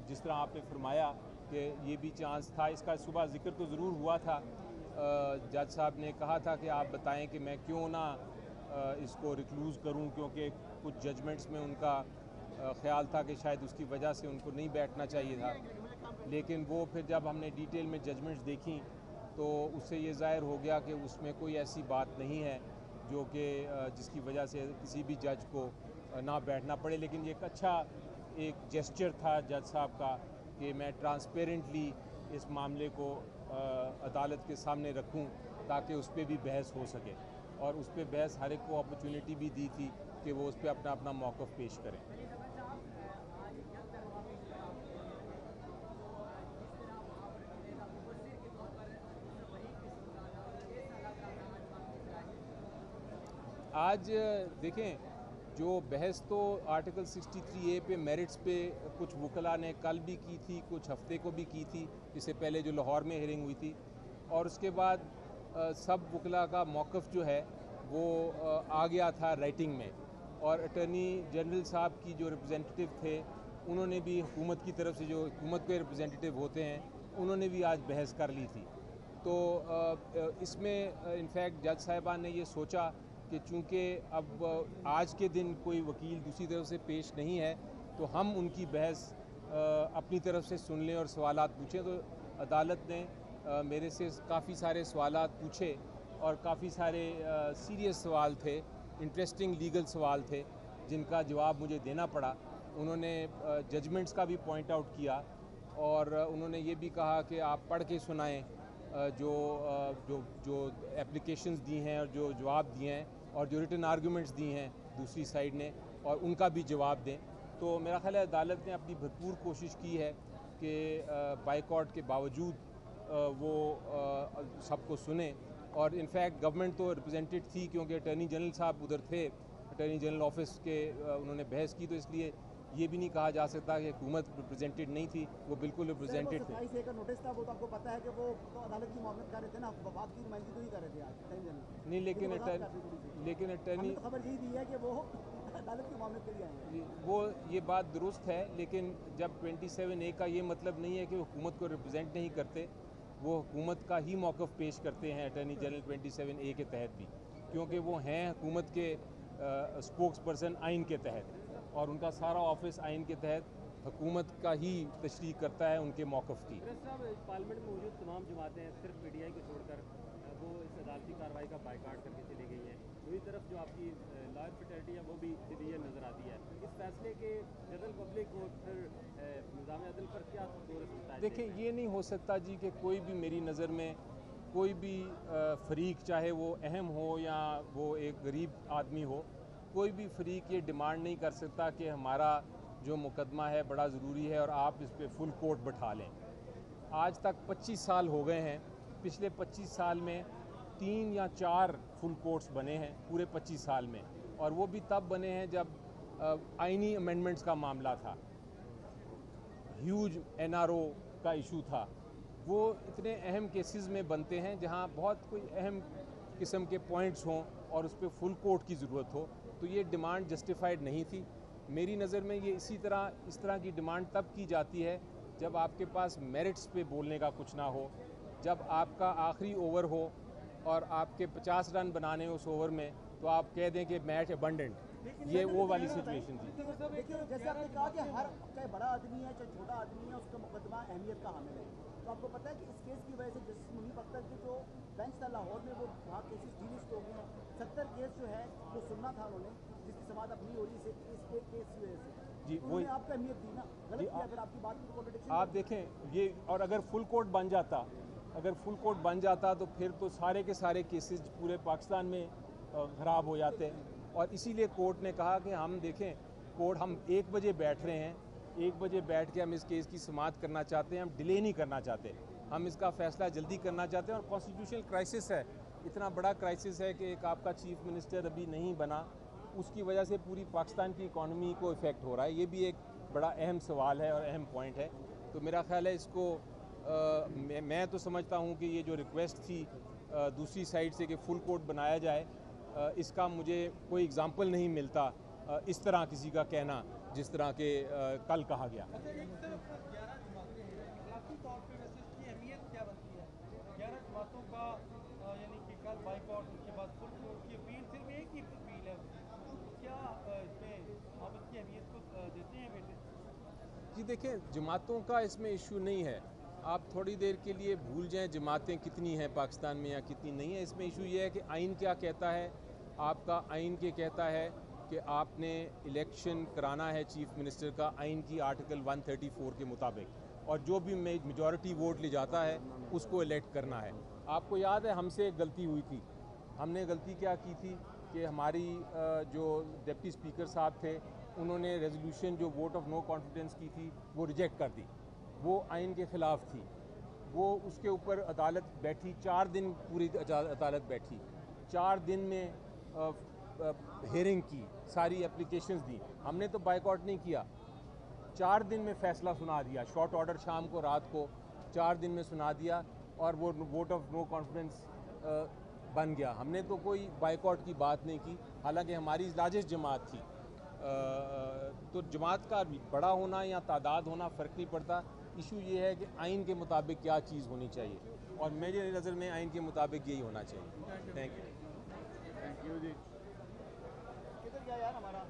जिस तरह आपने फरमाया कि ये भी चांस था, इसका सुबह जिक्र तो ज़रूर हुआ था। जज साहब ने कहा था कि आप बताएं कि मैं क्यों ना इसको रिक्लूज़ करूं, क्योंकि कुछ जजमेंट्स में उनका ख़्याल था कि शायद उसकी वजह से उनको नहीं बैठना चाहिए था। लेकिन वो फिर जब हमने डिटेल में जजमेंट्स देखी तो उससे ये ज़ाहिर हो गया कि उसमें कोई ऐसी बात नहीं है जो कि जिसकी वजह से किसी भी जज को ना बैठना पड़े। लेकिन ये एक अच्छा एक जेस्चर था जज साहब का कि मैं ट्रांसपेरेंटली इस मामले को अदालत के सामने रखूं ताकि उस पर भी बहस हो सके, और उस पर बहस हर एक को अपॉर्चुनिटी भी दी थी कि वो उस पर अपना अपना मौक़िफ़ पेश करें। आज देखें, जो बहस तो आर्टिकल 63A पे मेरिट्स पे कुछ वकला ने कल भी की थी, कुछ हफ्ते को भी की थी, इससे पहले जो लाहौर में हियरिंग हुई थी, और उसके बाद सब वकला का मौक़िफ़ जो है वो आ गया था राइटिंग में, और अटॉर्नी जनरल साहब की जो रिप्रेजेंटेटिव थे उन्होंने भी हुकूमत की तरफ से, जो हुकूमत के रिप्रेजेंटेटिव होते हैं, उन्होंने भी आज बहस कर ली थी। तो इसमें इनफैक्ट जज साहिबान ने ये सोचा कि चूँकि अब आज के दिन कोई वकील दूसरी तरफ से पेश नहीं है तो हम उनकी बहस अपनी तरफ से सुन लें और सवालात पूछें। तो अदालत ने मेरे से काफ़ी सारे सवालात पूछे और काफ़ी सारे सीरियस सवाल थे, इंटरेस्टिंग लीगल सवाल थे जिनका जवाब मुझे देना पड़ा। उन्होंने जजमेंट्स का भी पॉइंट आउट किया और उन्होंने ये भी कहा कि आप पढ़ के सुनाएं जो जो जो एप्लीकेशंस दी हैं और जो जवाब दिए हैं और जो रिटन आर्गूमेंट्स दी हैं दूसरी साइड ने, और उनका भी जवाब दें। तो मेरा ख्याल है अदालत ने अपनी भरपूर कोशिश की है कि बाइकॉट के बावजूद वो सबको सुने, और इनफैक्ट गवर्नमेंट तो रिप्रेजेंटेड थी क्योंकि अटॉर्नी जनरल साहब उधर थे, अटॉर्नी जनरल ऑफिस के उन्होंने बहस की, तो इसलिए ये भी नहीं कहा जा सकता कि हुकूमत रिप्रेजेंटेड नहीं थी, वो बिल्कुल रिप्रेजेंटेड थे। 27 का नोटिस था, वो तो आपको पता है कि वो तो अदालत की मामलत कर रहे थे ना, वफाक की नुमाइंदगी तो ही कर रहे थे आज नहीं, लेकिन अटॉर्नी तो खबर यही दी है कि वो अदालत की मामलत के लिए आए हैं। वो ये बात दुरुस्त है, लेकिन जब 27A का ये मतलब नहीं है कि वो हुकूमत को रिप्रेजेंट नहीं करते, वो हुकूमत का ही मौक़िफ़ पेश करते हैं अटॉर्नी जनरल 27A के तहत भी, क्योंकि वो हैं हुकूमत के स्पोक्स पर्सन आइन के तहत, और उनका सारा ऑफिस आइन के तहत हुकूमत का ही तशरीह करता है उनके मौक़िफ़ की। पार्लियामेंट में मौजूद तमाम जमातें सिर्फ PTI को छोड़कर वो इस अदालती कार्रवाई का बाइकाट करके चली गई हैं। दूसरी तरफ जो आपकी लॉयर फ्रेटर्निटी है वो भी डिवीजन नज़र आती है। इस फैसले के जनरल पब्लिक को फिर निज़ाम अदल पर क्या दौर सकता है? देखिए, ये नहीं हो सकता जी कि कोई भी, मेरी नज़र में कोई भी फ़रीक, चाहे वो अहम हो या वो एक गरीब आदमी हो, कोई भी फ़रीक ये डिमांड नहीं कर सकता कि हमारा जो मुकदमा है बड़ा ज़रूरी है और आप इस पर फुल कोर्ट बैठा लें। आज तक 25 साल हो गए हैं, पिछले 25 साल में 3 या 4 फुल कोर्ट्स बने हैं पूरे 25 साल में, और वो भी तब बने हैं जब आइनी अमेंडमेंट्स का मामला था, ह्यूज NRO का इशू था। वो इतने अहम केसेस में बनते हैं जहां बहुत कोई अहम किस्म के पॉइंट्स हों और उस पर फुल कोर्ट की ज़रूरत हो, तो ये डिमांड जस्टिफाइड नहीं थी मेरी नज़र में। ये इस तरह की डिमांड तब की जाती है जब आपके पास मेरिट्स पे बोलने का कुछ ना हो, जब आपका आखिरी ओवर हो और आपके 50 रन बनाने उस ओवर में, तो आप कह दें कि मैच अबंडेंट, ये वो वाली सिचुएशन थी। देखिए, जैसे आपने कहा कि हर चाहे बड़ा आदमी है चाहे छोटा आदमी है, उसका मुकदमा अहमियत का हामिल है। तो आपको पता है कि इस केस की वजह से जस्टिस मुनीब अख्तर के जो बेंच था लाहौर में, वो वहाँ केसेस डीलिस्ट हो गए हैं। 70 केस जो है वो सुनना था उन्होंने, जिसकी समाअत अब नहीं हो रही इस एक केस की वजह से। जी, उन्होंने आपको अहमियत दी ना, गलत किया फिर आपकी बात में कॉन्ट्रडिक्शन। आप देखें ये, और अगर फुल कोर्ट बन जाता तो फिर तो सारे के सारे केसेस पूरे पाकिस्तान में ख़राब हो जाते, और इसीलिए कोर्ट ने कहा कि हम देखें, कोर्ट हम 1 बजे बैठ रहे हैं, 1 बजे बैठ के हम इस केस की समाअत करना चाहते हैं, हम डिले नहीं करना चाहते, हम इसका फ़ैसला जल्दी करना चाहते हैं। और कॉन्स्टिट्यूशनल क्राइसिस है, इतना बड़ा क्राइसिस है कि एक आपका चीफ मिनिस्टर अभी नहीं बना, उसकी वजह से पूरी पाकिस्तान की इकॉनमी को इफ़ेक्ट हो रहा है। ये भी एक बड़ा अहम सवाल है और अहम पॉइंट है। तो मेरा ख्याल है इसको मैं तो समझता हूँ कि ये जो रिक्वेस्ट थी दूसरी साइड से कि फुल कोर्ट बनाया जाए, इसका मुझे कोई एग्ज़ाम्पल नहीं मिलता इस तरह किसी का कहना जिस तरह के कल कहा गया। अच्छा, एक तरफ 11 जमातें हैं, इखलाकी तौर पे वैसे इसकी अहमियत क्या बनती है? 11 जमातों का यानी कि कल बाइकआउट, उसके बाद फुल कोर्ट की अपील, सिर्फ एक ही अपील है उसकी, तो क्या इसमें आप इसकी अहमियत को देते हैं बेटे? जी देखें, जमातों का इसमें इशू नहीं है। आप थोड़ी देर के लिए भूल जाएं जमातें कितनी हैं पाकिस्तान में या कितनी नहीं है। इसमें इशू ये है कि आइन क्या कहता है। आपका आइन के कहता है कि आपने इलेक्शन कराना है चीफ मिनिस्टर का आइन की आर्टिकल 134 के मुताबिक, और जो भी मेजॉरिटी वोट ले जाता है उसको इलेक्ट करना है। आपको याद है हमसे एक गलती हुई थी। हमने गलती क्या की थी कि हमारी जो डिप्टी स्पीकर साहब थे उन्होंने रेजोल्यूशन जो वोट ऑफ नो कॉन्फिडेंस की थी वो रिजेक्ट कर दी। वो आइन के ख़िलाफ़ थी। वो उसके ऊपर अदालत बैठी, 4 दिन पूरी अदालत बैठी। 4 दिन में हेयरिंग की, सारी एप्लीकेशंस दी। हमने तो बाइकआउट नहीं किया। 4 दिन में फ़ैसला सुना दिया, शॉर्ट ऑर्डर शाम को रात को 4 दिन में सुना दिया और वो वोट ऑफ नो कॉन्फिडेंस बन गया। हमने तो कोई बाइकआउट की बात नहीं की, हालांकि हमारी लार्जेस्ट जमात थी। तो जमात का बड़ा होना या तादाद होना फ़र्क नहीं पड़ता। इशू ये है कि आइन के मुताबिक क्या चीज़ होनी चाहिए, और मेरी नज़र में आइन के मुताबिक यही होना चाहिए। थैंक यू जी। किधर गया यार हमारा?